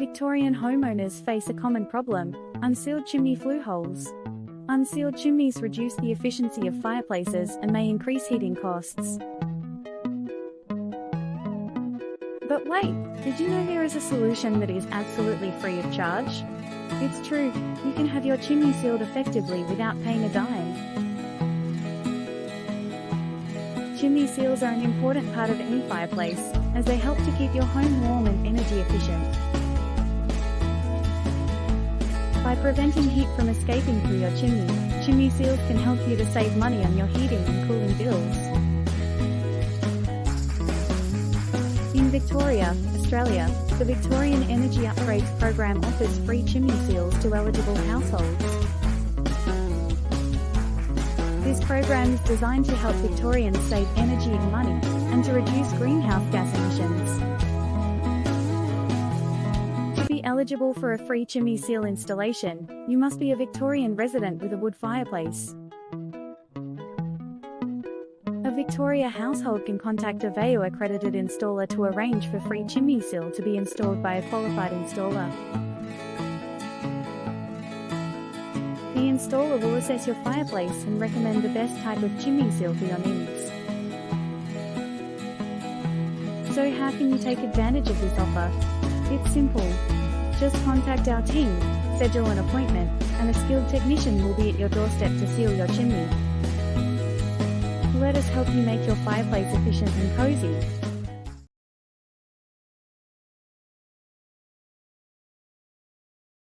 Victorian homeowners face a common problem: unsealed chimney flue holes. Unsealed chimneys reduce the efficiency of fireplaces and may increase heating costs. But wait, did you know there is a solution that is absolutely free of charge? It's true, you can have your chimney sealed effectively without paying a dime. Chimney seals are an important part of any fireplace, as they help to keep your home warm and energy efficient. By preventing heat from escaping through your chimney, chimney seals can help you to save money on your heating and cooling bills. In Victoria, Australia, the Victorian Energy Upgrades Program offers free chimney seals to eligible households. This program is designed to help Victorians save energy and money, and to reduce greenhouse gas emissions. To be eligible for a free chimney seal installation, you must be a Victorian resident with a wood fireplace. A Victoria household can contact a VEO accredited installer to arrange for free chimney seal to be installed by a qualified installer. The installer will assess your fireplace and recommend the best type of chimney seal for your needs. So how can you take advantage of this offer? It's simple. Just contact our team, schedule an appointment, and a skilled technician will be at your doorstep to seal your chimney. Let us help you make your fireplace efficient and cozy.